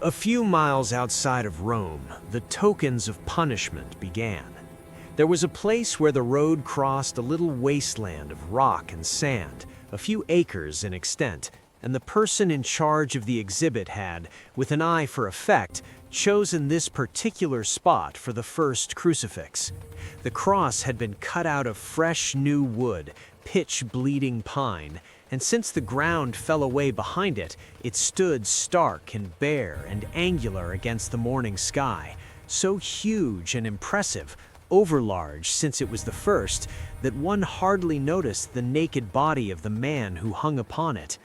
A few miles outside of Rome, the tokens of punishment began. There was a place where the road crossed a little wasteland of rock and sand, a few acres in extent, and the person in charge of the exhibit had, with an eye for effect, chosen this particular spot for the first crucifix. The cross had been cut out of fresh new wood, pitch-bleeding pine, and since the ground fell away behind it, it stood stark and bare and angular against the morning sky, so huge and impressive, overlarge since it was the first, that one hardly noticed the naked body of the man who hung upon it.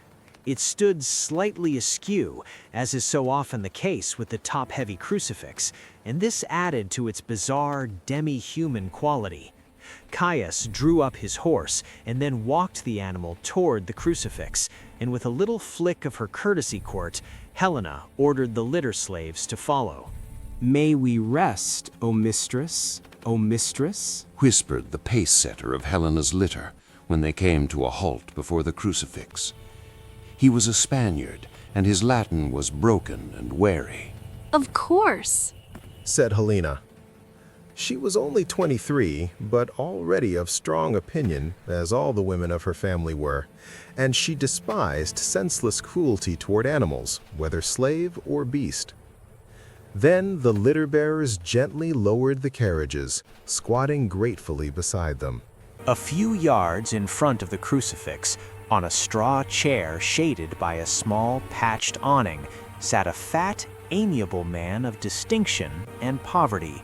It stood slightly askew, as is so often the case with the top-heavy crucifix, and this added to its bizarre demi-human quality. Caius drew up his horse and then walked the animal toward the crucifix, and with a little flick of her courtesy court, Helena ordered the litter slaves to follow. "May we rest, O mistress, O mistress?" whispered the pace-setter of Helena's litter when they came to a halt before the crucifix. He was a Spaniard, and his Latin was broken and wary. "Of course," said Helena. She was only 23, but already of strong opinion, as all the women of her family were, and she despised senseless cruelty toward animals, whether slave or beast. Then the litter-bearers gently lowered the carriages, squatting gratefully beside them. A few yards in front of the crucifix, on a straw chair shaded by a small patched awning, sat a fat, amiable man of distinction and poverty.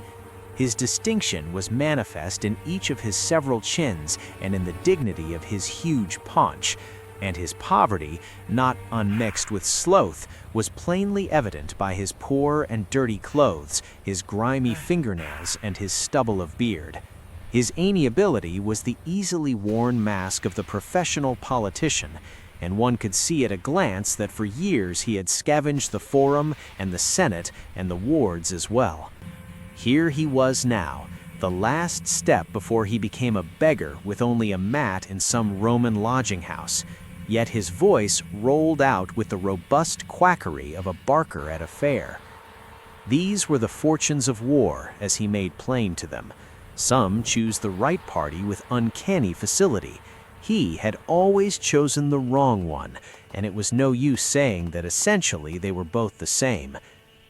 His distinction was manifest in each of his several chins and in the dignity of his huge paunch, and his poverty, not unmixed with sloth, was plainly evident by his poor and dirty clothes, his grimy fingernails, and his stubble of beard. His amiability was the easily worn mask of the professional politician, and one could see at a glance that for years he had scavenged the Forum and the Senate and the wards as well. Here he was now, the last step before he became a beggar with only a mat in some Roman lodging house, yet his voice rolled out with the robust quackery of a barker at a fair. These were the fortunes of war, as he made plain to them. Some choose the right party with uncanny facility. He had always chosen the wrong one, and it was no use saying that essentially they were both the same.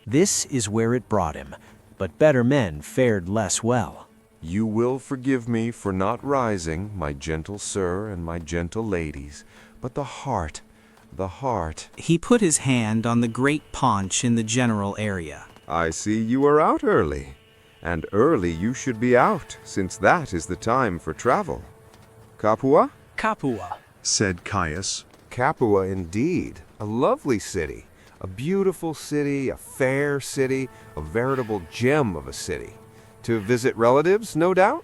This is where it brought him, but better men fared less well. "You will forgive me for not rising, my gentle sir and my gentle ladies, but the heart. He put his hand on the great paunch in the general area. I see you are out early, and early you should be out, since that is the time for travel. Capua?" Capua, said Caius. Capua indeed, a lovely city. A beautiful city, a fair city, a veritable gem of a city. To visit relatives, no doubt?